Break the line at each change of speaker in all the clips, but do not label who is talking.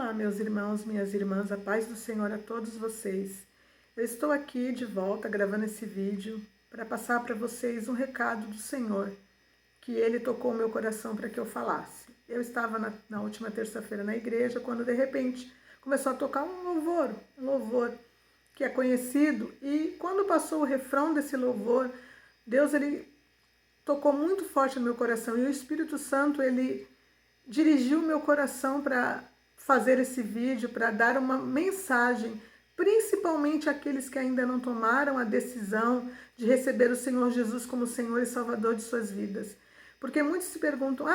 Olá, meus irmãos, minhas irmãs, a paz do Senhor a todos vocês. Eu estou aqui de volta gravando esse vídeo para passar para vocês um recado do Senhor, que Ele tocou o meu coração para que eu falasse. Eu estava na última terça-feira na igreja, quando de repente começou a tocar um louvor que é conhecido, e quando passou o refrão desse louvor, Deus ele tocou muito forte no meu coração, e o Espírito Santo ele dirigiu o meu coração para fazer esse vídeo, para dar uma mensagem, principalmente àqueles que ainda não tomaram a decisão de receber o Senhor Jesus como Senhor e Salvador de suas vidas. Porque muitos se perguntam,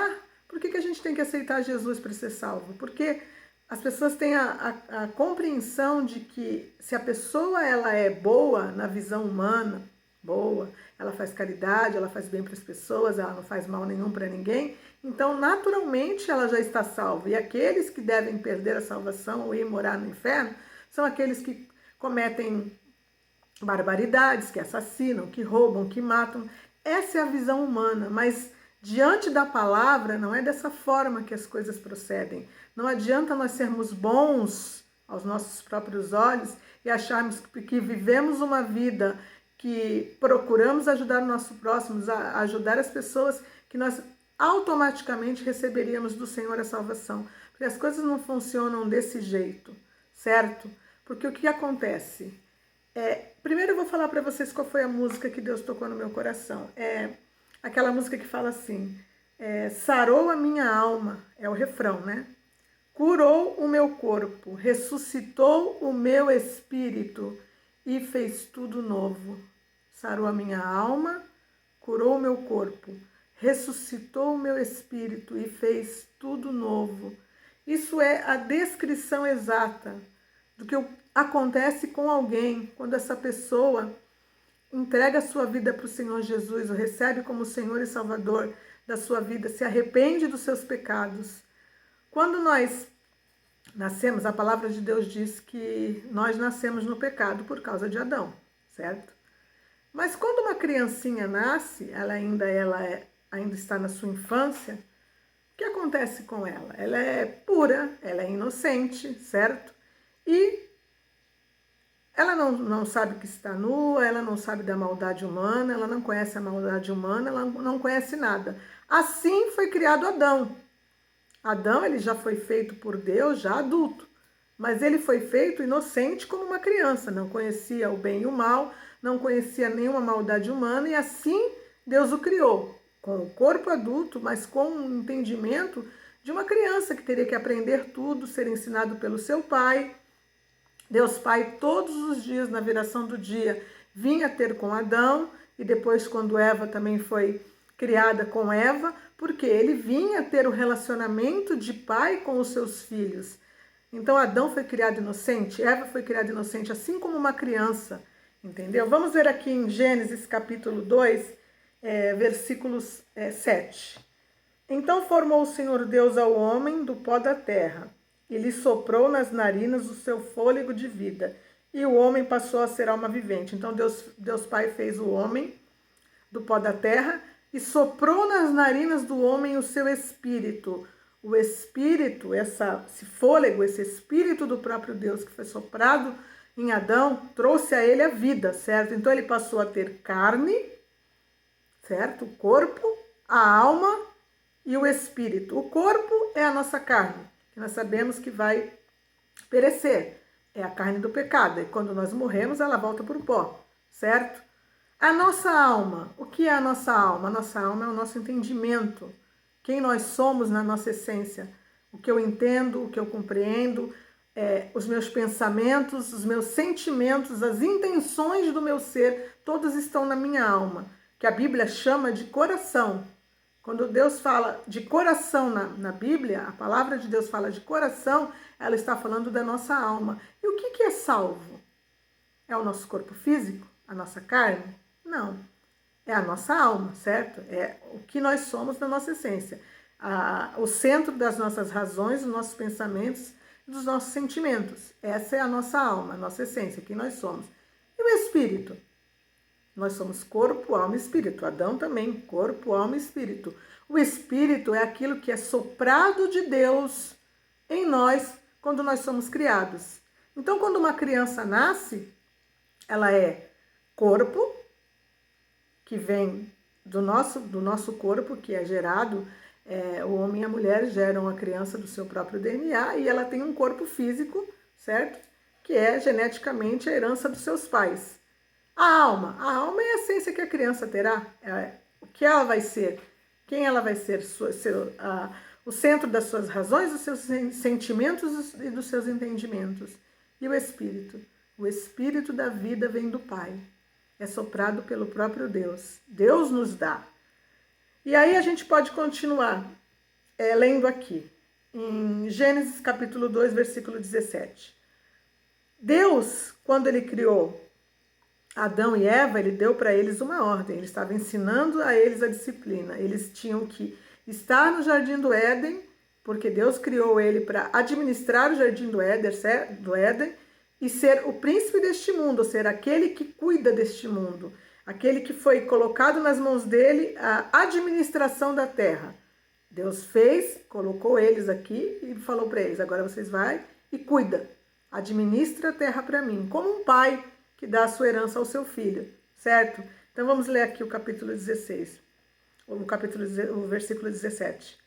por que a gente tem que aceitar Jesus para ser salvo? Porque as pessoas têm a compreensão de que se a pessoa ela é boa na visão humana, boa, ela faz caridade, ela faz bem para as pessoas, ela não faz mal nenhum para ninguém, então naturalmente ela já está salva. E aqueles que devem perder a salvação ou ir morar no inferno são aqueles que cometem barbaridades, que assassinam, que roubam, que matam. Essa é a visão humana, mas diante da palavra não é dessa forma que as coisas procedem. Não adianta nós sermos bons aos nossos próprios olhos e acharmos que vivemos uma vida que procuramos ajudar o nosso próximo, ajudar as pessoas, que nós automaticamente receberíamos do Senhor a salvação. Porque as coisas não funcionam desse jeito, certo? Porque o que acontece? Primeiro eu vou falar para vocês qual foi a música que Deus tocou no meu coração. É aquela música que fala assim, sarou a minha alma, é o refrão, né? Curou o meu corpo, ressuscitou o meu espírito e fez tudo novo. Sarou a minha alma, curou o meu corpo, ressuscitou o meu espírito e fez tudo novo. Isso é a descrição exata do que acontece com alguém quando essa pessoa entrega a sua vida para o Senhor Jesus, o recebe como Senhor e Salvador da sua vida, se arrepende dos seus pecados. Quando nós nascemos, a palavra de Deus diz que nós nascemos no pecado por causa de Adão, certo? Mas quando uma criancinha nasce, ela ainda está na sua infância, o que acontece com ela? Ela é pura, ela é inocente, certo? E ela não sabe que está nua, ela não sabe da maldade humana, ela não conhece a maldade humana, ela não conhece nada. Assim foi criado Adão. Adão ele já foi feito por Deus, já adulto, mas ele foi feito inocente como uma criança, não conhecia o bem e o mal, não conhecia nenhuma maldade humana, e assim Deus o criou, com o corpo adulto, mas com o entendimento de uma criança que teria que aprender tudo, ser ensinado pelo seu pai. Deus Pai, todos os dias, na viração do dia, vinha ter com Adão, e depois quando Eva também foi criada com Eva, porque ele vinha ter o relacionamento de pai com os seus filhos. Então Adão foi criado inocente, Eva foi criada inocente, assim como uma criança, entendeu? Vamos ver aqui em Gênesis capítulo 2, versículos 7. Então formou o Senhor Deus ao homem do pó da terra, e lhe soprou nas narinas o seu fôlego de vida, e o homem passou a ser alma vivente. Então Deus Pai fez o homem do pó da terra e soprou nas narinas do homem o seu espírito. O espírito, esse fôlego, esse espírito do próprio Deus que foi soprado em Adão, trouxe a ele a vida, certo? Então ele passou a ter carne, certo? O corpo, a alma e o espírito. O corpo é a nossa carne, que nós sabemos que vai perecer. É a carne do pecado. E quando nós morremos, ela volta para o pó, certo? A nossa alma. O que é a nossa alma? A nossa alma é o nosso entendimento. Quem nós somos na nossa essência. O que eu entendo, o que eu compreendo, os meus pensamentos, os meus sentimentos, as intenções do meu ser, todos estão na minha alma, que a Bíblia chama de coração. Quando Deus fala de coração na Bíblia, a palavra de Deus fala de coração, ela está falando da nossa alma. E o que é salvo? É o nosso corpo físico? A nossa carne? Não. É a nossa alma, certo? É o que nós somos na nossa essência. O centro das nossas razões, dos nossos pensamentos e dos nossos sentimentos. Essa é a nossa alma, a nossa essência, quem nós somos. E o espírito? Nós somos corpo, alma e espírito. Adão também, corpo, alma e espírito. O espírito é aquilo que é soprado de Deus em nós quando nós somos criados. Então, quando uma criança nasce, ela é corpo, que vem do nosso corpo, que é gerado, o homem e a mulher geram a criança do seu próprio DNA, e ela tem um corpo físico, certo? Que é geneticamente a herança dos seus pais. A alma é a essência que a criança terá, o que ela vai ser, quem ela vai ser, o centro das suas razões, dos seus sentimentos e dos seus entendimentos. E o espírito da vida vem do Pai, é soprado pelo próprio Deus. Deus nos dá. E aí a gente pode continuar lendo aqui, em Gênesis capítulo 2, versículo 17. Deus, quando ele criou Adão e Eva, ele deu para eles uma ordem, ele estava ensinando a eles a disciplina. Eles tinham que estar no jardim do Éden, porque Deus criou ele para administrar o jardim do Éden e ser o príncipe deste mundo, ou ser aquele que cuida deste mundo, aquele que foi colocado nas mãos dele a administração da terra. Deus fez, colocou eles aqui e falou para eles: agora vocês vai e cuida, administra a terra para mim, como um pai que dá a sua herança ao seu filho, certo? Então vamos ler aqui o capítulo 16, o versículo 17.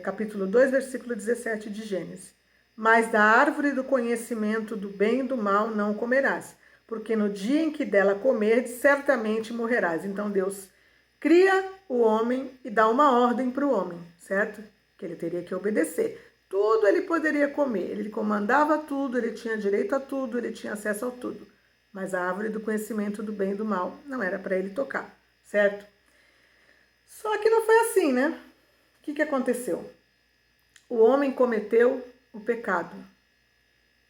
Capítulo 2, versículo 17 de Gênesis. Mas da árvore do conhecimento do bem e do mal não comerás, porque no dia em que dela comerdes, certamente morrerás. Então Deus cria o homem e dá uma ordem para o homem, certo? Que ele teria que obedecer. Tudo ele poderia comer, ele comandava tudo, ele tinha direito a tudo, ele tinha acesso a tudo. Mas a árvore do conhecimento do bem e do mal não era para ele tocar, certo? Só que não foi assim, né? O que aconteceu? O homem cometeu o pecado.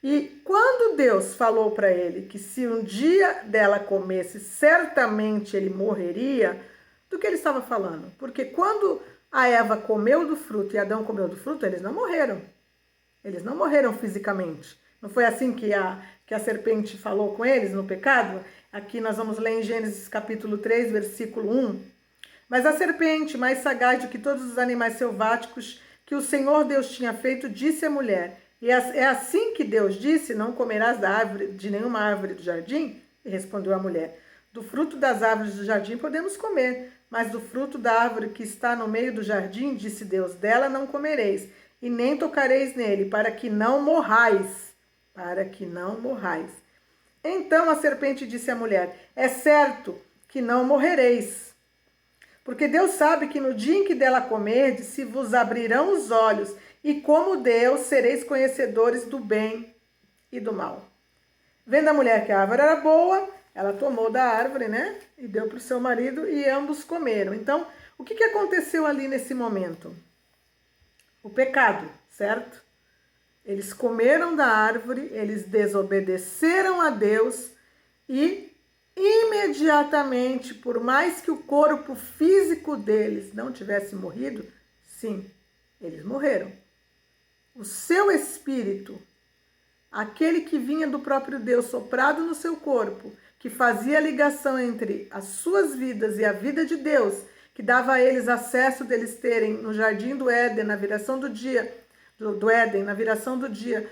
E quando Deus falou para ele que se um dia dela comesse, certamente ele morreria, do que ele estava falando? Porque quando a Eva comeu do fruto e Adão comeu do fruto, eles não morreram. Eles não morreram fisicamente. Não foi assim que a serpente falou com eles no pecado? Aqui nós vamos ler em Gênesis capítulo 3, versículo 1. Mas a serpente, mais sagaz do que todos os animais selváticos que o Senhor Deus tinha feito, disse à mulher: e é assim que Deus disse: não comerás de nenhuma árvore do jardim? E respondeu a mulher: do fruto das árvores do jardim podemos comer, mas do fruto da árvore que está no meio do jardim, disse Deus, dela não comereis, e nem tocareis nele, para que não morrais. Para que não morrais. Então a serpente disse à mulher: é certo que não morrereis. Porque Deus sabe que no dia em que dela comerdes, se vos abrirão os olhos, e como Deus sereis conhecedores do bem e do mal. Vendo a mulher que a árvore era boa, ela tomou da árvore, né? E deu para o seu marido e ambos comeram. Então, o que aconteceu ali nesse momento? O pecado, certo? Eles comeram da árvore, eles desobedeceram a Deus e imediatamente, por mais que o corpo físico deles não tivesse morrido, sim, eles morreram. O seu espírito, aquele que vinha do próprio Deus soprado no seu corpo, que fazia a ligação entre as suas vidas e a vida de Deus, que dava a eles acesso deles terem no jardim do Éden, na viração do dia, do Éden, na viração do dia,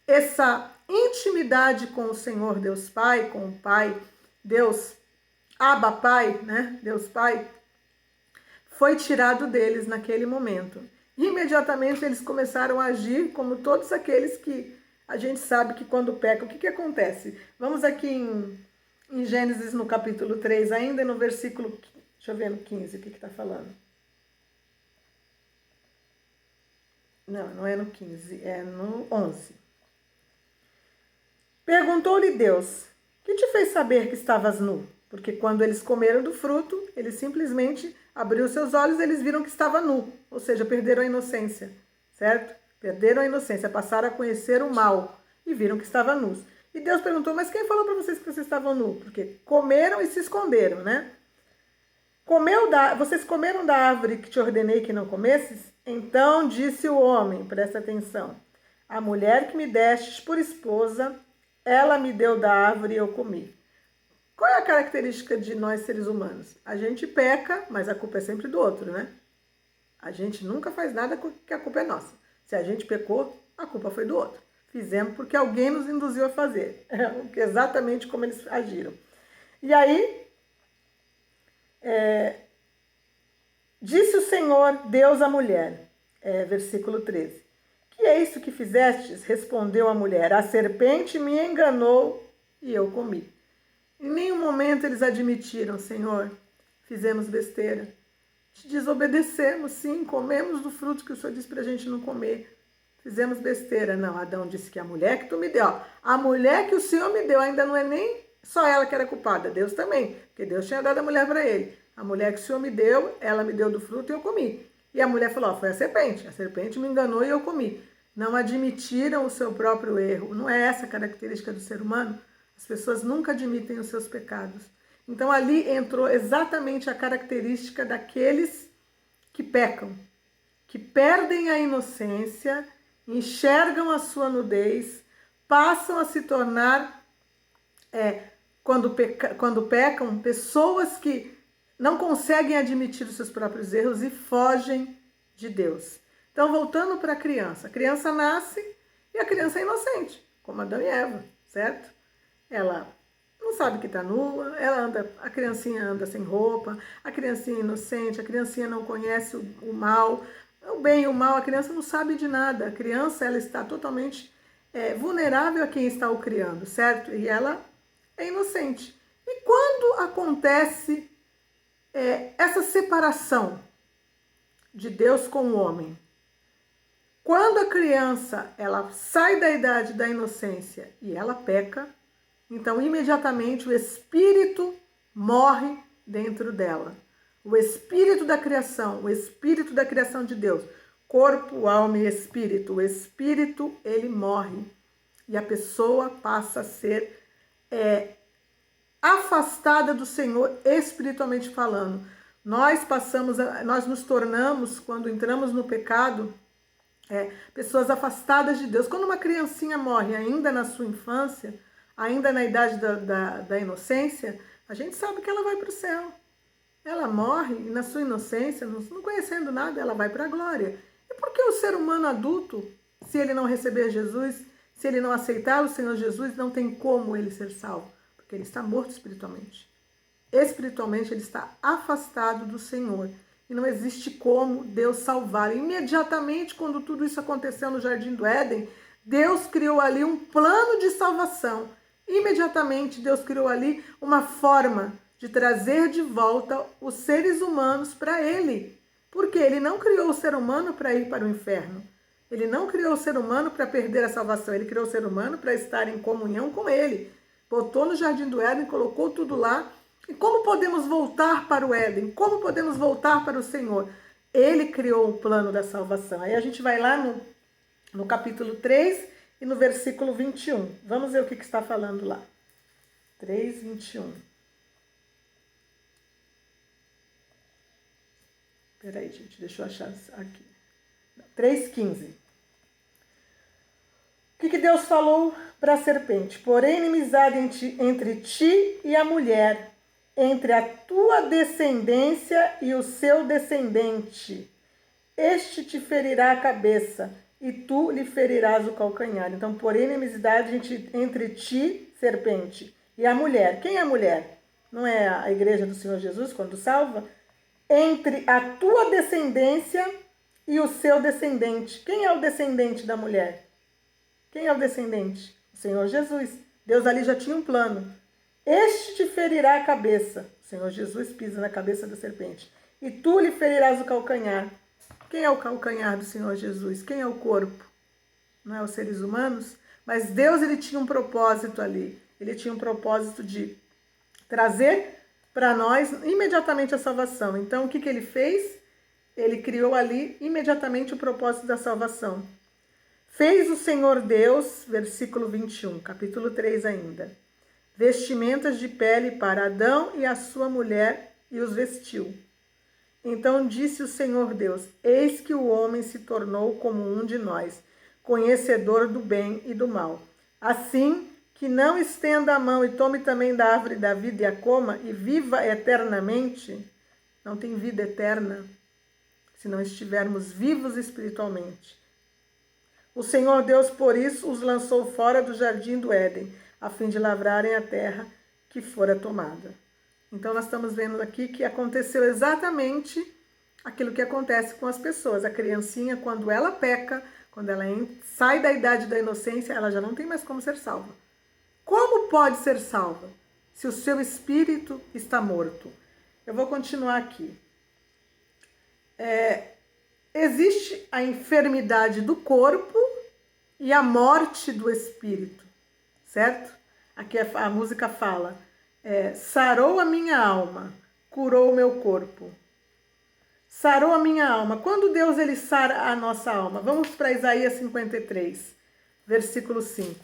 essa intimidade com o Senhor Deus Pai, com o Pai, Deus, Abba Pai, né? Deus Pai, foi tirado deles naquele momento. Imediatamente eles começaram a agir como todos aqueles que a gente sabe que quando pecam, o que acontece? Vamos aqui em Gênesis, no capítulo 3, ainda no versículo, deixa eu ver no 15, o que está falando. Não é no 15, é no 11. Perguntou-lhe Deus: que te fez saber que estavas nu? Porque quando eles comeram do fruto, eles simplesmente abriram seus olhos e eles viram que estava nu. Ou seja, perderam a inocência, certo? Perderam a inocência, passaram a conhecer o mal e viram que estavam nus. E Deus perguntou: mas quem falou para vocês que vocês estavam nus? Porque comeram e se esconderam, né? Vocês comeram da árvore que te ordenei que não comesses? Então disse o homem, presta atenção: a mulher que me destes por esposa, ela me deu da árvore e eu comi. Qual é a característica de nós seres humanos? A gente peca, mas a culpa é sempre do outro, né? A gente nunca faz nada que a culpa é nossa. Se a gente pecou, a culpa foi do outro. Fizemos porque alguém nos induziu a fazer. Exatamente como eles agiram. E aí, disse o Senhor Deus à mulher, versículo 13. Que é isso que fizestes? Respondeu a mulher. A serpente me enganou e eu comi. Em nenhum momento eles admitiram, Senhor, fizemos besteira. Te desobedecemos, sim, comemos do fruto que o Senhor disse para a gente não comer. Fizemos besteira. Não, Adão disse que a mulher que tu me deu, a mulher que o Senhor me deu, ainda não é nem só ela que era culpada, Deus também, porque Deus tinha dado a mulher para ele. A mulher que o Senhor me deu, ela me deu do fruto e eu comi. E a mulher falou, foi a serpente me enganou e eu comi. Não admitiram o seu próprio erro. Não é essa a característica do ser humano? As pessoas nunca admitem os seus pecados. Então ali entrou exatamente a característica daqueles que pecam, que perdem a inocência, enxergam a sua nudez, passam a se tornar, quando pecam, pessoas que não conseguem admitir os seus próprios erros e fogem de Deus. Então, voltando para a criança nasce e a criança é inocente, como Adão e Eva, certo? Ela não sabe que está nua, a criancinha anda sem roupa, a criancinha é inocente, a criancinha não conhece o mal, o bem e o mal, a criança não sabe de nada. A criança, ela está totalmente vulnerável a quem está o criando, certo? E ela é inocente. E quando acontece essa separação de Deus com o homem, quando a criança ela sai da idade da inocência e ela peca, então imediatamente o espírito morre dentro dela. O espírito da criação de Deus, corpo, alma e espírito. O espírito, ele morre e a pessoa passa a ser afastada do Senhor espiritualmente falando. Nós nos tornamos, quando entramos no pecado, pessoas afastadas de Deus. Quando uma criancinha morre ainda na sua infância, ainda na idade da inocência, a gente sabe que ela vai para o céu. Ela morre e na sua inocência, não conhecendo nada, ela vai para a glória. E por que o ser humano adulto, se ele não receber Jesus, se ele não aceitar o Senhor Jesus, não tem como ele ser salvo? Porque ele está morto espiritualmente. Espiritualmente ele está afastado do Senhor. E não existe como Deus salvar. Imediatamente, quando tudo isso aconteceu no Jardim do Éden, Deus criou ali um plano de salvação. Imediatamente, Deus criou ali uma forma de trazer de volta os seres humanos para Ele. Porque Ele não criou o ser humano para ir para o inferno. Ele não criou o ser humano para perder a salvação. Ele criou o ser humano para estar em comunhão com Ele. Botou no Jardim do Éden, colocou tudo lá. E como podemos voltar para o Éden? Como podemos voltar para o Senhor? Ele criou o plano da salvação. Aí a gente vai lá no capítulo 3 e no versículo 21. Vamos ver o que está falando lá. 3, 21. Peraí, gente, deixa eu achar aqui. 3,15. O que Deus falou para a serpente? Porém, inimizade entre ti e a mulher, entre a tua descendência e o seu descendente. Este te ferirá a cabeça e tu lhe ferirás o calcanhar. Então, porém, inimizade entre ti, serpente, e a mulher. Quem é a mulher? Não é a igreja do Senhor Jesus quando salva? Entre a tua descendência e o seu descendente. Quem é o descendente da mulher? Quem é o descendente? O Senhor Jesus. Deus ali já tinha um plano. Este te ferirá a cabeça. O Senhor Jesus pisa na cabeça da serpente. E tu lhe ferirás o calcanhar. Quem é o calcanhar do Senhor Jesus? Quem é o corpo? Não é os seres humanos? Mas Deus, ele tinha um propósito ali. Ele tinha um propósito de trazer para nós imediatamente a salvação. Então, o que ele fez? Ele criou ali imediatamente o propósito da salvação. Fez o Senhor Deus, versículo 21, capítulo 3 ainda, vestimentas de pele para Adão e a sua mulher, e os vestiu. Então disse o Senhor Deus: eis que o homem se tornou como um de nós, conhecedor do bem e do mal. Assim que não estenda a mão e tome também da árvore da vida e a coma, e viva eternamente. Não tem vida eterna se não estivermos vivos espiritualmente. O Senhor Deus, por isso, os lançou fora do jardim do Éden, a fim de lavrarem a terra que fora tomada. Então, nós estamos vendo aqui que aconteceu exatamente aquilo que acontece com as pessoas. A criancinha, quando ela peca, quando ela sai da idade da inocência, ela já não tem mais como ser salva. Como pode ser salva se o seu espírito está morto? Eu vou continuar aqui. Existe a enfermidade do corpo e a morte do espírito, certo? Aqui a música fala, sarou a minha alma, curou o meu corpo. Sarou a minha alma. Quando Deus ele sara a nossa alma? Vamos para Isaías 53, versículo 5.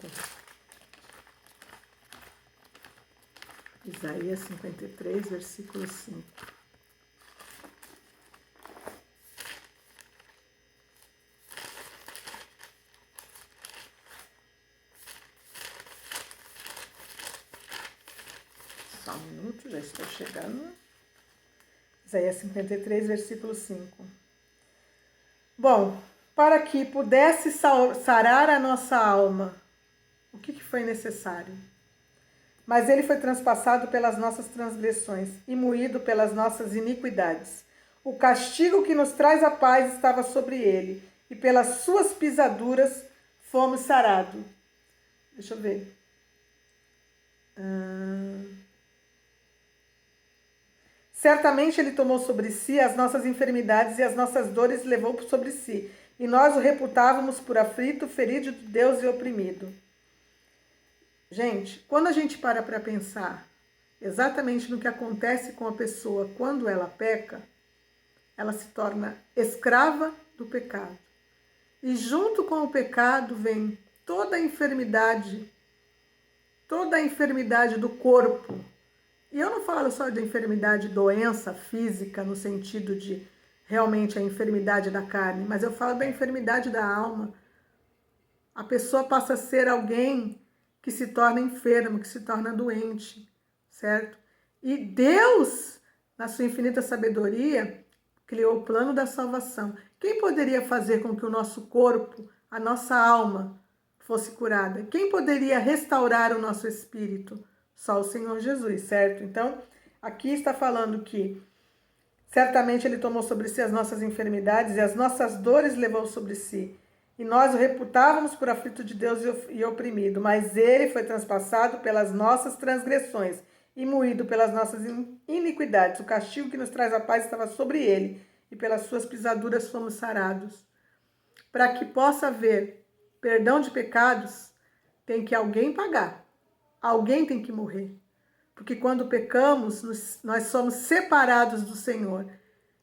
Isaías 53, versículo 5. Só um minuto, já estou chegando. Isaías 53, versículo 5. Bom, para que pudesse sarar a nossa alma, o que foi necessário? Mas ele foi transpassado pelas nossas transgressões e moído pelas nossas iniquidades. O castigo que nos traz a paz estava sobre ele, e pelas suas pisaduras fomos sarados. Deixa eu ver. Certamente ele tomou sobre si as nossas enfermidades e as nossas dores levou sobre si. E nós o reputávamos por aflito, ferido de Deus e oprimido. Gente, quando a gente para pensar exatamente no que acontece com a pessoa quando ela peca, ela se torna escrava do pecado. E junto com o pecado vem toda a enfermidade do corpo. E eu não falo só de enfermidade, doença física, no sentido de realmente a enfermidade da carne, mas eu falo da enfermidade da alma. A pessoa passa a ser alguém que se torna enfermo, que se torna doente, certo? E Deus, na sua infinita sabedoria, criou o plano da salvação. Quem poderia fazer com que o nosso corpo, a nossa alma, fosse curada? Quem poderia restaurar o nosso espírito? Só o Senhor Jesus, certo? Então, aqui está falando que certamente ele tomou sobre si as nossas enfermidades e as nossas dores levou sobre si. E nós o reputávamos por aflito de Deus e oprimido, mas ele foi transpassado pelas nossas transgressões e moído pelas nossas iniquidades. O castigo que nos traz a paz estava sobre ele, e pelas suas pisaduras fomos sarados. Para que possa haver perdão de pecados, tem que alguém pagar. Alguém tem que morrer. Porque quando pecamos, nós somos separados do Senhor.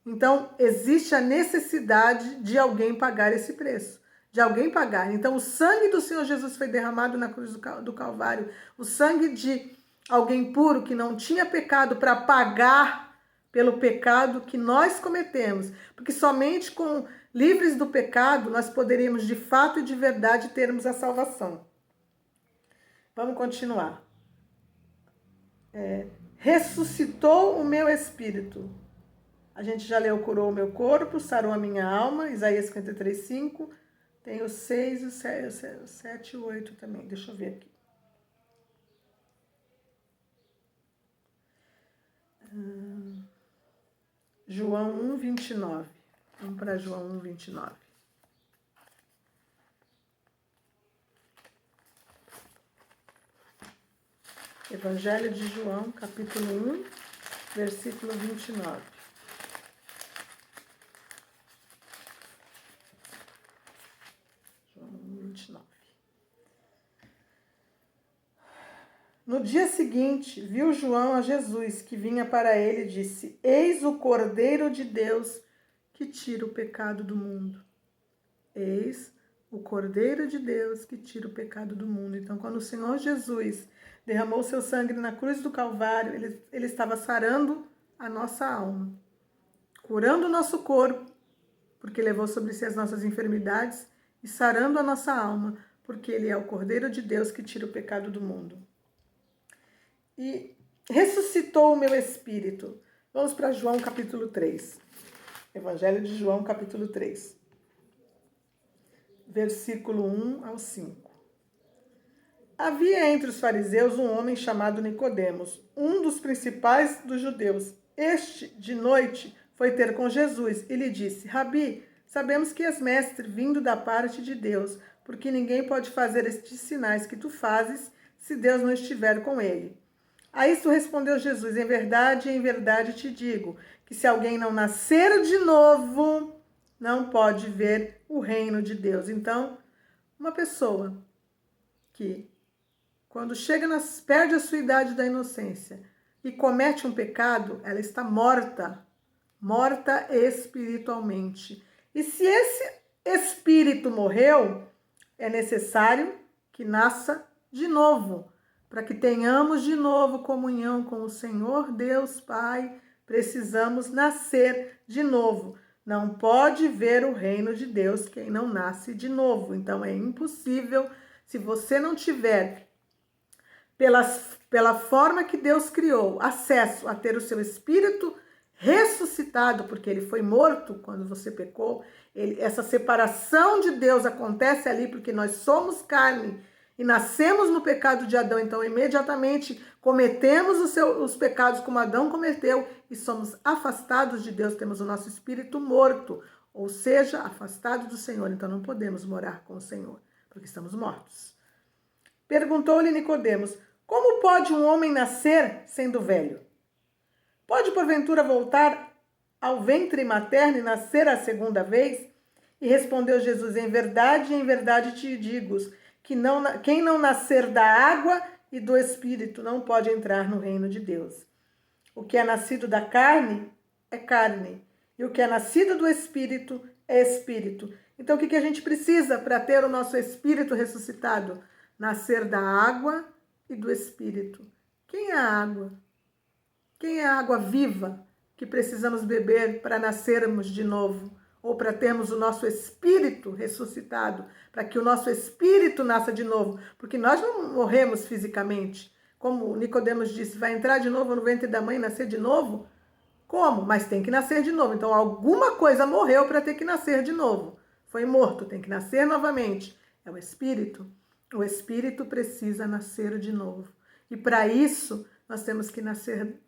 Então, existe a necessidade de alguém pagar esse preço. De alguém pagar. Então, o sangue do Senhor Jesus foi derramado na cruz do Calvário. O sangue de alguém puro que não tinha pecado para pagar pelo pecado que nós cometemos. Porque somente com livres do pecado nós poderíamos de fato e de verdade termos a salvação. Vamos continuar. Ressuscitou o meu espírito. A gente já leu, curou o meu corpo, sarou a minha alma, Isaías 53, 5. Tem o 6, o 7 e o 8 também. Deixa eu ver aqui. João 1, 29. Vamos para João 1, 29. Evangelho de João, capítulo 1, versículo 29. João 1, 29. No dia seguinte, viu João a Jesus, que vinha para ele e disse: Eis o Cordeiro de Deus que tira o pecado do mundo. Eis o Cordeiro de Deus que tira o pecado do mundo. Então, quando o Senhor Jesus derramou seu sangue na cruz do Calvário, ele estava sarando a nossa alma, curando o nosso corpo, porque levou sobre si as nossas enfermidades, e sarando a nossa alma, porque ele é o Cordeiro de Deus que tira o pecado do mundo. E ressuscitou o meu espírito. Vamos para João capítulo 3. Evangelho de João capítulo 3. versículo 1 ao 5. Havia entre os fariseus um homem chamado Nicodemos, um dos principais dos judeus. Este, de noite, foi ter com Jesus e lhe disse: Rabi, sabemos que és mestre vindo da parte de Deus, porque ninguém pode fazer estes sinais que tu fazes se Deus não estiver com ele. A isto respondeu Jesus: em verdade te digo, que se alguém não nascer de novo, não pode ver o reino de Deus. Então, uma pessoa que, quando perde a sua idade da inocência e comete um pecado, ela está morta espiritualmente. E se esse espírito morreu, é necessário que nasça de novo, para que tenhamos de novo comunhão com o Senhor Deus Pai. Precisamos nascer de novo. Não pode ver o reino de Deus quem não nasce de novo. Então é impossível, se você não tiver, pela forma que Deus criou, acesso a ter o seu espírito ressuscitado, porque ele foi morto quando você pecou. Essa separação de Deus acontece ali porque nós somos carne e nascemos no pecado de Adão, então imediatamente cometemos os pecados como Adão cometeu e somos afastados de Deus, temos o nosso espírito morto, ou seja, afastado do Senhor. Então não podemos morar com o Senhor, porque estamos mortos. Perguntou-lhe Nicodemos: como pode um homem nascer sendo velho? Pode porventura voltar ao ventre materno e nascer a segunda vez? E respondeu Jesus: em verdade te digo, que quem não nascer da água e do Espírito não pode entrar no reino de Deus. O que é nascido da carne é carne, e o que é nascido do Espírito é Espírito. Então o que a gente precisa para ter o nosso espírito ressuscitado? Nascer da água e do Espírito. Quem é a água? Quem é a água viva que precisamos beber para nascermos de novo? Ou para termos o nosso espírito ressuscitado, para que o nosso espírito nasça de novo, porque nós não morremos fisicamente. Como Nicodemos disse, vai entrar de novo no ventre da mãe e nascer de novo? Como? Mas tem que nascer de novo. Então alguma coisa morreu para ter que nascer de novo. Foi morto, tem que nascer novamente. É o espírito. O espírito precisa nascer de novo. E para isso, nós temos que nascer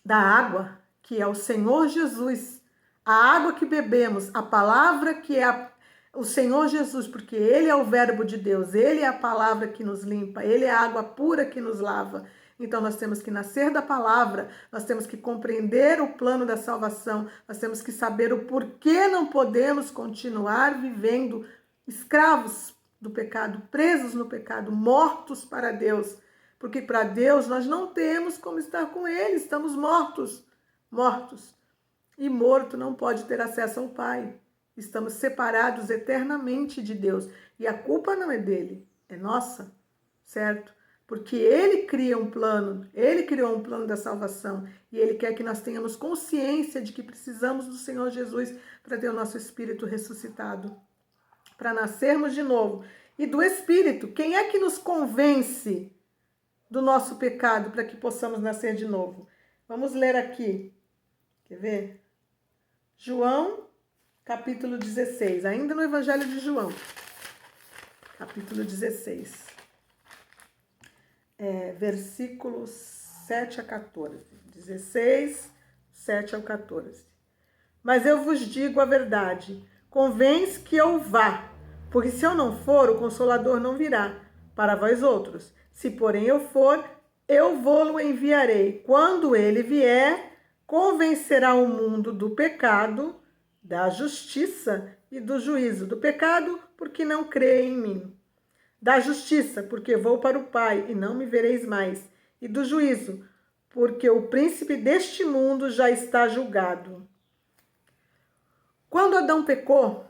da água, que é o Senhor Jesus. A água que bebemos, a palavra que é o Senhor Jesus, porque Ele é o verbo de Deus, Ele é a palavra que nos limpa, Ele é a água pura que nos lava. Então nós temos que nascer da palavra, nós temos que compreender o plano da salvação, nós temos que saber o porquê não podemos continuar vivendo escravos do pecado, presos no pecado, mortos para Deus. Porque para Deus nós não temos como estar com Ele, estamos mortos. E morto não pode ter acesso ao Pai. Estamos separados eternamente de Deus. E a culpa não é dele, é nossa, certo? Porque ele cria um plano, ele criou um plano da salvação. E ele quer que nós tenhamos consciência de que precisamos do Senhor Jesus para ter o nosso espírito ressuscitado, para nascermos de novo. E do Espírito, quem é que nos convence do nosso pecado para que possamos nascer de novo? Vamos ler aqui. Quer ver? João, capítulo 16, ainda no Evangelho de João, capítulo 16, versículos 7 a 14, 16, 7 ao 14. Mas eu vos digo a verdade, convém que eu vá, porque se eu não for, o Consolador não virá para vós outros. Se porém eu for, eu vou-lo enviarei. Quando ele vier, convencerá o mundo do pecado, da justiça e do juízo. Do pecado, porque não crê em mim. Da justiça, porque vou para o Pai e não me vereis mais. E do juízo, porque o príncipe deste mundo já está julgado. Quando Adão pecou,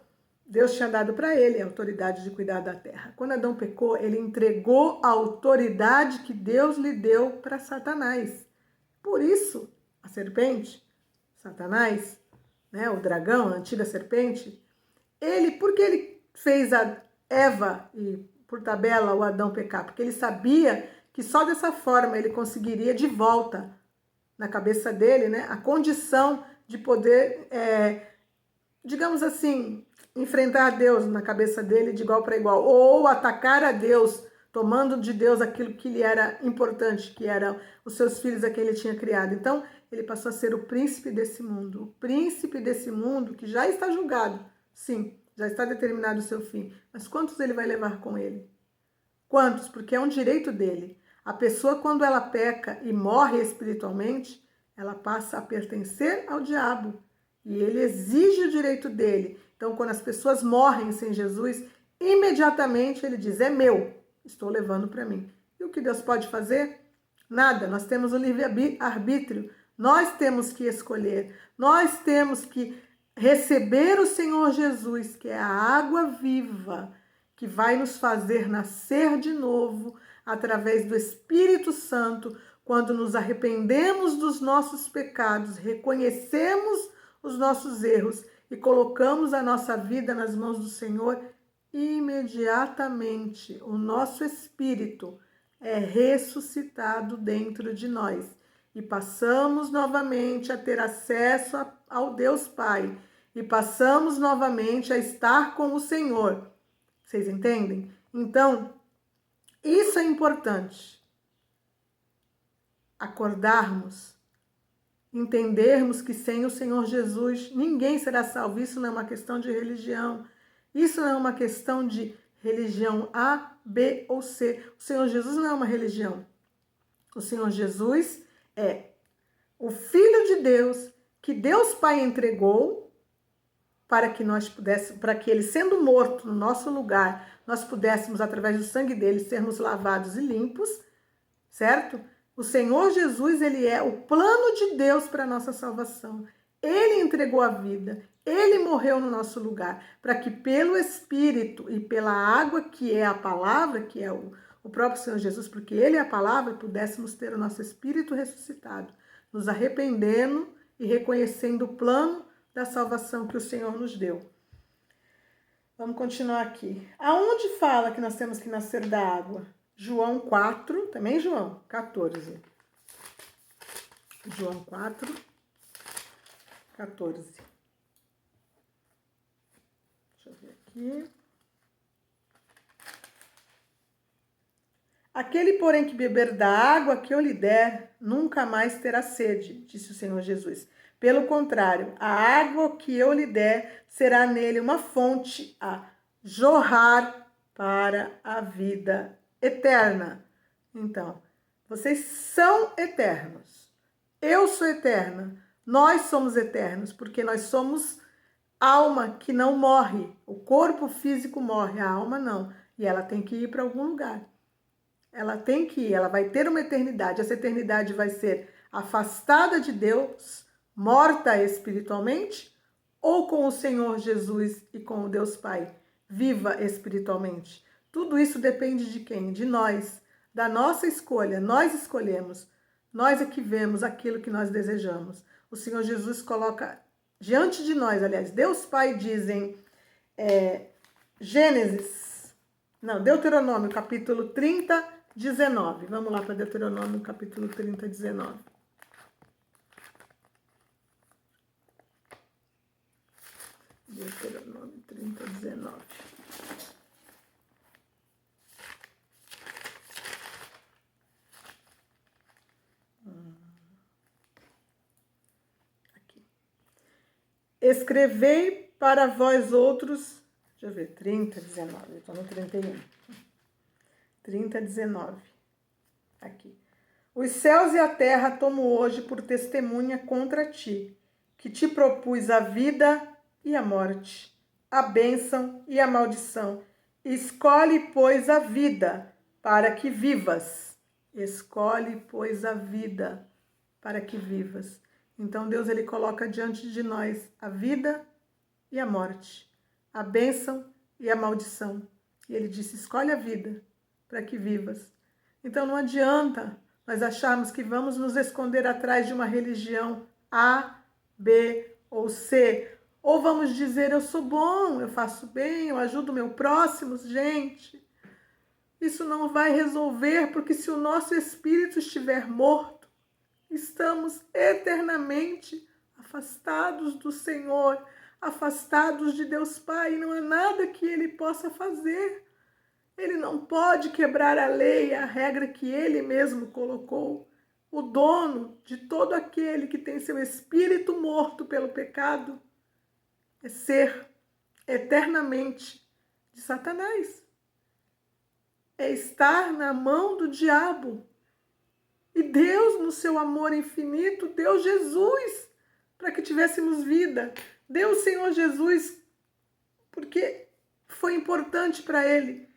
Deus tinha dado para ele a autoridade de cuidar da terra. Quando Adão pecou, ele entregou a autoridade que Deus lhe deu para Satanás. Por isso, a serpente, Satanás, né, o dragão, a antiga serpente, porque ele fez a Eva e, por tabela, o Adão pecar? Porque ele sabia que só dessa forma ele conseguiria de volta na cabeça dele, né, a condição de poder, digamos assim, enfrentar a Deus na cabeça dele de igual para igual, ou atacar a Deus, tomando de Deus aquilo que lhe era importante, que eram os seus filhos a quem ele tinha criado. Então, ele passou a ser o príncipe desse mundo. O príncipe desse mundo que já está julgado. Sim, já está determinado o seu fim. Mas quantos ele vai levar com ele? Quantos? Porque é um direito dele. A pessoa, quando ela peca e morre espiritualmente, ela passa a pertencer ao diabo. E ele exige o direito dele. Então, quando as pessoas morrem sem Jesus, imediatamente ele diz, é meu, estou levando para mim. E o que Deus pode fazer? Nada, nós temos o livre-arbítrio, nós temos que escolher, nós temos que receber o Senhor Jesus, que é a água viva, que vai nos fazer nascer de novo, através do Espírito Santo, quando nos arrependemos dos nossos pecados, reconhecemos os nossos erros e colocamos a nossa vida nas mãos do Senhor, imediatamente o nosso espírito é ressuscitado dentro de nós e passamos novamente a ter acesso ao Deus Pai e passamos novamente a estar com o Senhor. Vocês entendem? Então, isso é importante. Acordarmos, entendermos que sem o Senhor Jesus ninguém será salvo. Isso não é uma questão de religião. Isso não é uma questão de religião A, B ou C. O Senhor Jesus não é uma religião. O Senhor Jesus é o Filho de Deus que Deus Pai entregou para que nós pudéssemos, para que ele, sendo morto no nosso lugar, nós pudéssemos, através do sangue dele, sermos lavados e limpos, certo? O Senhor Jesus, ele é o plano de Deus para a nossa salvação. Ele entregou a vida, ele morreu no nosso lugar, para que pelo Espírito e pela água, que é a palavra, que é o próprio Senhor Jesus, porque ele é a palavra, pudéssemos ter o nosso espírito ressuscitado, nos arrependendo e reconhecendo o plano da salvação que o Senhor nos deu. Vamos continuar aqui. Aonde fala que nós temos que nascer da água? João 4, também João 14. João 4, 14. Deixa eu ver aqui. Aquele, porém, que beber da água que eu lhe der, nunca mais terá sede, disse o Senhor Jesus. Pelo contrário, a água que eu lhe der será nele uma fonte a jorrar para a vida eterna. Então, vocês são eternos. Eu sou eterna. Nós somos eternos, porque nós somos alma que não morre. O corpo físico morre, a alma não. E ela tem que ir para algum lugar. Ela tem que ir, ela vai ter uma eternidade. Essa eternidade vai ser afastada de Deus, morta espiritualmente, ou com o Senhor Jesus e com o Deus Pai, viva espiritualmente. Tudo isso depende de quem? De nós, da nossa escolha. Nós escolhemos, nós é que vemos aquilo que nós desejamos. O Senhor Jesus coloca diante de nós, aliás, Deus Pai diz em Deuteronômio, capítulo 30, 19. Vamos lá para Deuteronômio, capítulo 30, 19. Deuteronômio 30, 19. Aqui. Escrevei para vós outros, deixa eu ver, 30, 19, eu estou no 31. 30, 19. Aqui. Os céus e a terra tomo hoje por testemunha contra ti, que te propus a vida e a morte, a bênção e a maldição. Escolhe, pois, a vida para que vivas. Escolhe, pois, a vida para que vivas. Então Deus, ele coloca diante de nós a vida e a morte, a bênção e a maldição. E ele disse, escolhe a vida para que vivas. Então não adianta nós acharmos que vamos nos esconder atrás de uma religião A, B ou C, ou vamos dizer, eu sou bom, eu faço bem, eu ajudo o meu próximo. Gente, isso não vai resolver, porque se o nosso espírito estiver morto, estamos eternamente afastados do Senhor, afastados de Deus Pai, não há nada que ele possa fazer. Ele não pode quebrar a lei, a regra que ele mesmo colocou. O dono de todo aquele que tem seu espírito morto pelo pecado é ser eternamente de Satanás. É estar na mão do diabo. E Deus, no seu amor infinito, deu Jesus para que tivéssemos vida. Deu o Senhor Jesus porque foi importante para ele.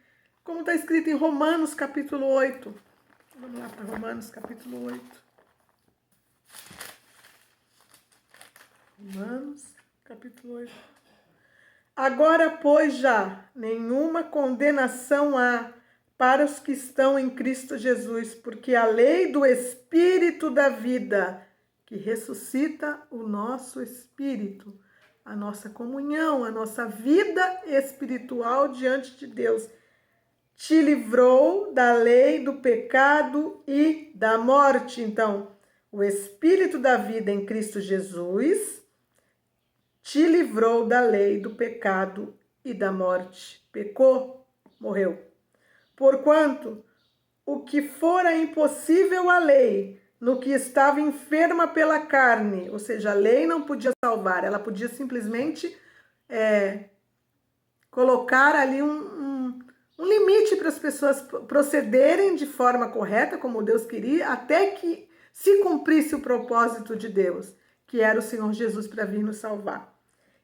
Como está escrito em Romanos capítulo 8. Vamos lá para Romanos capítulo 8. Romanos capítulo 8. Agora, pois, já nenhuma condenação há para os que estão em Cristo Jesus, porque a lei do Espírito da vida, que ressuscita o nosso espírito, a nossa comunhão, a nossa vida espiritual diante de Deus, te livrou da lei do pecado e da morte. Então, o Espírito da vida em Cristo Jesus te livrou da lei do pecado e da morte. Pecou, morreu. Porquanto o que fora impossível à lei, no que estava enferma pela carne, ou seja, a lei não podia salvar, ela podia simplesmente colocar ali um limite para as pessoas procederem de forma correta, como Deus queria, até que se cumprisse o propósito de Deus, que era o Senhor Jesus para vir nos salvar.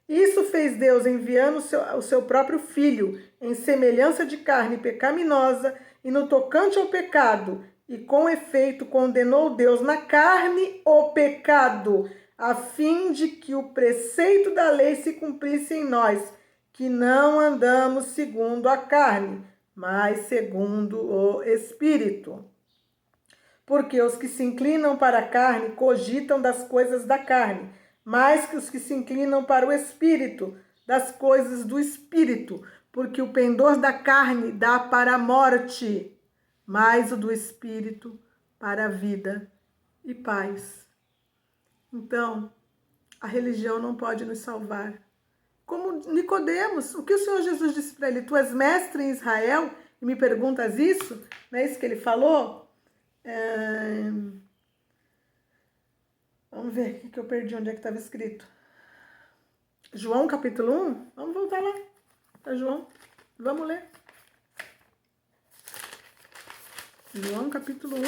Isso fez Deus enviando o seu próprio Filho em semelhança de carne pecaminosa e no tocante ao pecado, e com efeito condenou Deus na carne o pecado, a fim de que o preceito da lei se cumprisse em nós, que não andamos segundo a carne, mas segundo o Espírito. Porque os que se inclinam para a carne cogitam das coisas da carne, mais que os que se inclinam para o Espírito, das coisas do Espírito, porque o pendor da carne dá para a morte, mas o do Espírito para a vida e paz. Então, a religião não pode nos salvar. Como Nicodemos, o que o Senhor Jesus disse para ele? Tu és mestre em Israel e me perguntas isso? Não é isso que ele falou? Vamos ver o que eu perdi, onde é que estava escrito. João capítulo 1? Vamos voltar lá para João. Vamos ler. João capítulo 1.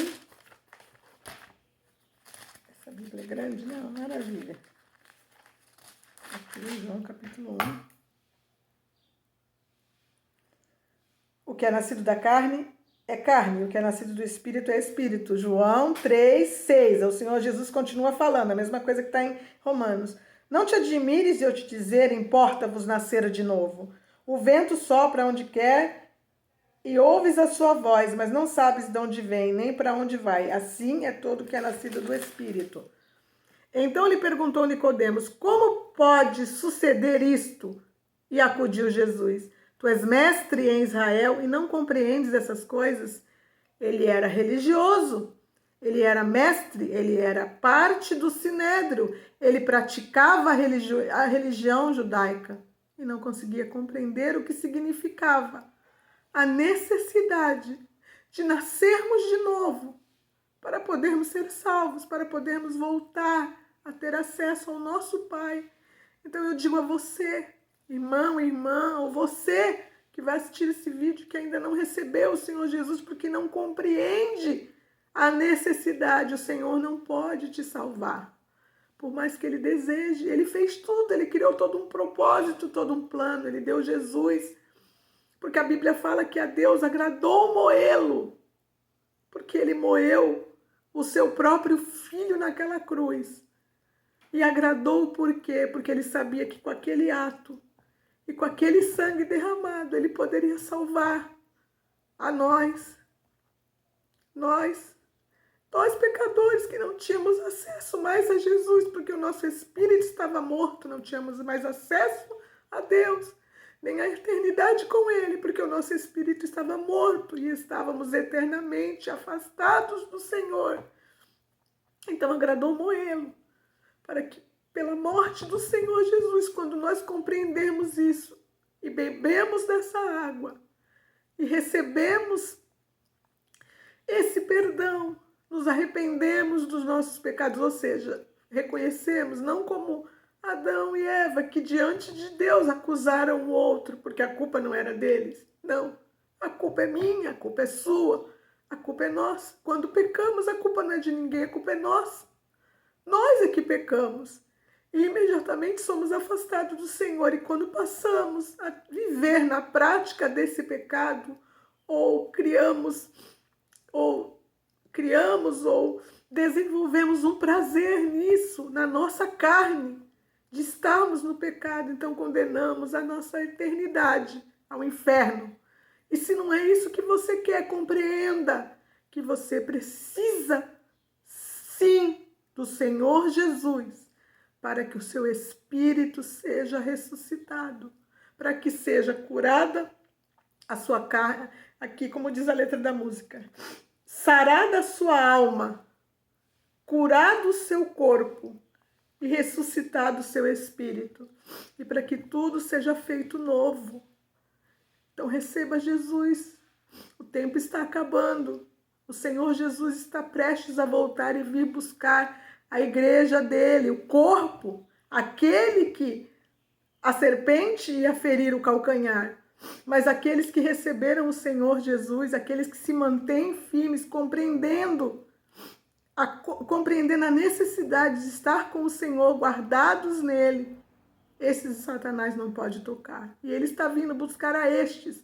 Essa Bíblia é grande, não? Maravilha. Aqui, João capítulo 1. O que é nascido da carne é carne, o que é nascido do Espírito é Espírito. João 3:6. O Senhor Jesus continua falando, a mesma coisa que está em Romanos. Não te admires de eu te dizer, importa-vos nascer de novo. O vento sopra onde quer e ouves a sua voz, mas não sabes de onde vem, nem para onde vai. Assim é todo que é nascido do Espírito. Então lhe perguntou Nicodemos, como pode suceder isto? E acudiu Jesus. Tu és mestre em Israel e não compreendes essas coisas? Ele era religioso, ele era mestre, ele era parte do sinédrio, ele praticava a religião judaica e não conseguia compreender o que significava a necessidade de nascermos de novo para podermos ser salvos, para podermos voltar a ter acesso ao nosso Pai. Então eu digo a você, irmão, irmã, ou você que vai assistir esse vídeo que ainda não recebeu o Senhor Jesus porque não compreende a necessidade, o Senhor não pode te salvar. Por mais que Ele deseje, Ele fez tudo, Ele criou todo um propósito, todo um plano, Ele deu Jesus. Porque a Bíblia fala que a Deus agradou moê-lo, porque Ele moeu o seu próprio filho naquela cruz. E agradou por quê? Porque Ele sabia que com aquele ato e com aquele sangue derramado, Ele poderia salvar a nós pecadores que não tínhamos acesso mais a Jesus, porque o nosso espírito estava morto, não tínhamos mais acesso a Deus, nem a eternidade com Ele, porque o nosso espírito estava morto e estávamos eternamente afastados do Senhor. Então agradou moê-lo, para que pela morte do Senhor Jesus, quando nós compreendemos isso e bebemos dessa água e recebemos esse perdão, nos arrependemos dos nossos pecados, ou seja, reconhecemos não como Adão e Eva, que diante de Deus acusaram o outro, porque a culpa não era deles. Não, a culpa é minha, a culpa é sua, a culpa é nossa. Quando pecamos, a culpa não é de ninguém, a culpa é nossa. Nós é que pecamos. E imediatamente somos afastados do Senhor. E quando passamos a viver na prática desse pecado, ou criamos ou desenvolvemos um prazer nisso, na nossa carne, de estarmos no pecado, então condenamos a nossa eternidade ao inferno. E se não é isso que você quer, compreenda que você precisa, sim, do Senhor Jesus, para que o seu espírito seja ressuscitado, para que seja curada a sua carne, aqui como diz a letra da música, sarada a sua alma, curado o seu corpo e ressuscitado o seu espírito, e para que tudo seja feito novo. Então receba Jesus, o tempo está acabando, o Senhor Jesus está prestes a voltar e vir buscar a igreja dele, o corpo, aquele que a serpente ia ferir o calcanhar, mas aqueles que receberam o Senhor Jesus, aqueles que se mantêm firmes, compreendendo a necessidade de estar com o Senhor, guardados nele, esses Satanás não pode tocar. E ele está vindo buscar a estes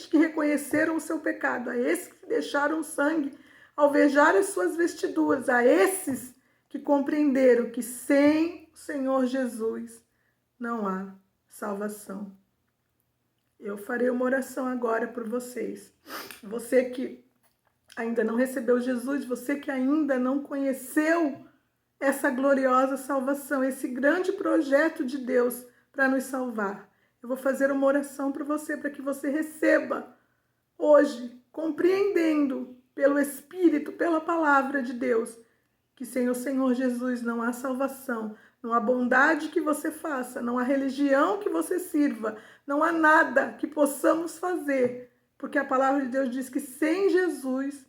que reconheceram o seu pecado, a esses que deixaram o sangue alvejar as suas vestiduras, a esses que compreenderam que sem o Senhor Jesus não há salvação. Eu farei uma oração agora por vocês. Você que ainda não recebeu Jesus, você que ainda não conheceu essa gloriosa salvação, esse grande projeto de Deus para nos salvar. Eu vou fazer uma oração para você, para que você receba hoje, compreendendo pelo Espírito, pela palavra de Deus, que sem o Senhor Jesus não há salvação, não há bondade que você faça, não há religião que você sirva, não há nada que possamos fazer, porque a palavra de Deus diz que sem Jesus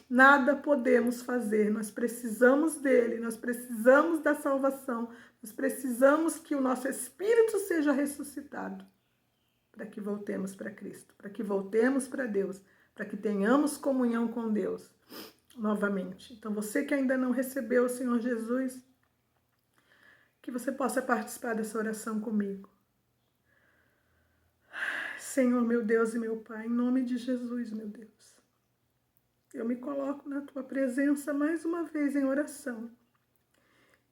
nada podemos fazer. Nós precisamos dele, nós precisamos da salvação, nós precisamos que o nosso espírito seja ressuscitado para que voltemos para Cristo, para que voltemos para Deus, para que tenhamos comunhão com Deus novamente. Então você que ainda não recebeu o Senhor Jesus, que você possa participar dessa oração comigo. Senhor, meu Deus e meu Pai, em nome de Jesus, meu Deus, eu me coloco na Tua presença mais uma vez em oração.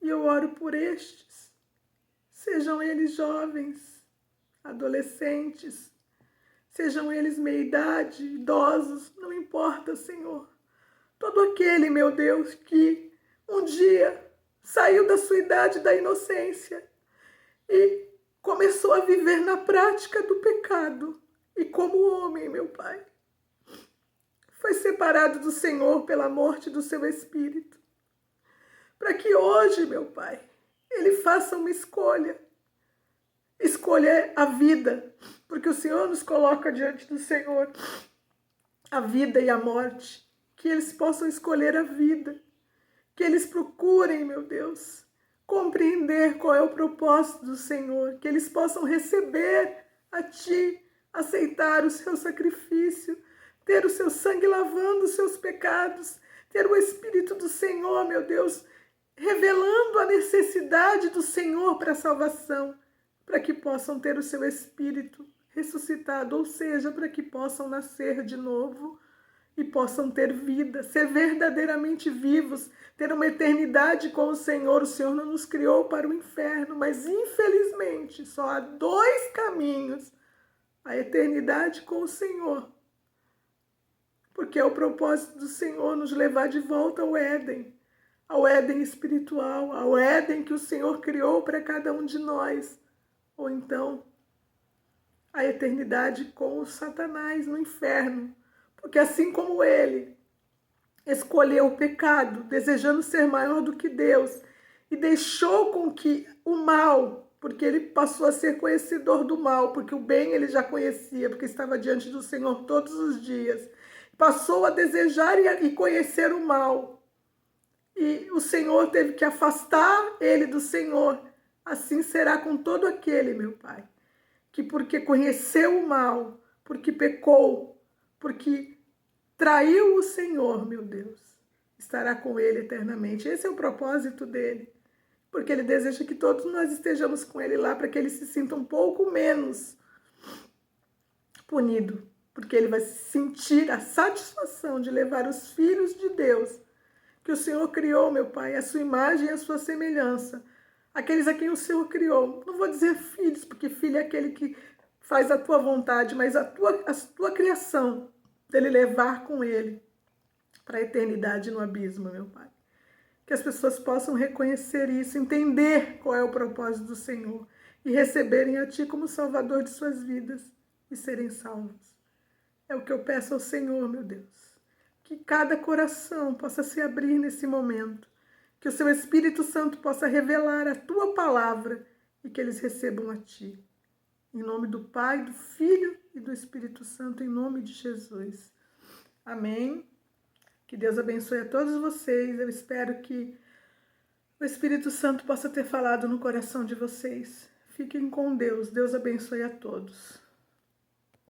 E eu oro por estes, sejam eles jovens, adolescentes, sejam eles meia-idade, idosos, não importa, Senhor. Todo aquele, meu Deus, que um dia saiu da sua idade da inocência e começou a viver na prática do pecado. E como homem, meu Pai, foi separado do Senhor pela morte do seu espírito. Para que hoje, meu Pai, ele faça uma escolha. Escolher a vida, porque o Senhor nos coloca diante do Senhor a vida e a morte. Que eles possam escolher a vida. Que eles procurem, meu Deus, compreender qual é o propósito do Senhor. Que eles possam receber a Ti, aceitar o seu sacrifício, ter o seu sangue lavando os seus pecados, ter o Espírito do Senhor, meu Deus, revelando a necessidade do Senhor para a salvação, para que possam ter o seu Espírito ressuscitado, ou seja, para que possam nascer de novo e possam ter vida, ser verdadeiramente vivos, ter uma eternidade com o Senhor. O Senhor não nos criou para o inferno, mas infelizmente só há 2 caminhos: a eternidade com o Senhor, porque é o propósito do Senhor nos levar de volta ao Éden espiritual, ao Éden que o Senhor criou para cada um de nós, ou então a eternidade com o Satanás no inferno, porque assim como ele escolheu o pecado, desejando ser maior do que Deus, e deixou com que o mal, porque ele passou a ser conhecedor do mal, porque o bem ele já conhecia, porque estava diante do Senhor todos os dias, passou a desejar e conhecer o mal. E o Senhor teve que afastar ele do Senhor. Assim será com todo aquele, meu Pai, que porque conheceu o mal, porque pecou, porque traiu o Senhor, meu Deus, estará com ele eternamente. Esse é o propósito dele, porque ele deseja que todos nós estejamos com ele lá, para que ele se sinta um pouco menos punido, porque ele vai sentir a satisfação de levar os filhos de Deus, que o Senhor criou, meu Pai, a sua imagem e a sua semelhança, aqueles a quem o Senhor criou. Não vou dizer filhos, porque filho é aquele que faz a tua vontade, mas a tua criação, dele levar com ele para a eternidade no abismo, meu Pai. Que as pessoas possam reconhecer isso, entender qual é o propósito do Senhor e receberem a Ti como Salvador de suas vidas e serem salvos. É o que eu peço ao Senhor, meu Deus. Que cada coração possa se abrir nesse momento, que o Seu Espírito Santo possa revelar a Tua palavra e que eles recebam a Ti. Em nome do Pai, do Filho e do Espírito Santo, em nome de Jesus. Amém. Que Deus abençoe a todos vocês. Eu espero que o Espírito Santo possa ter falado no coração de vocês. Fiquem com Deus. Deus abençoe a todos.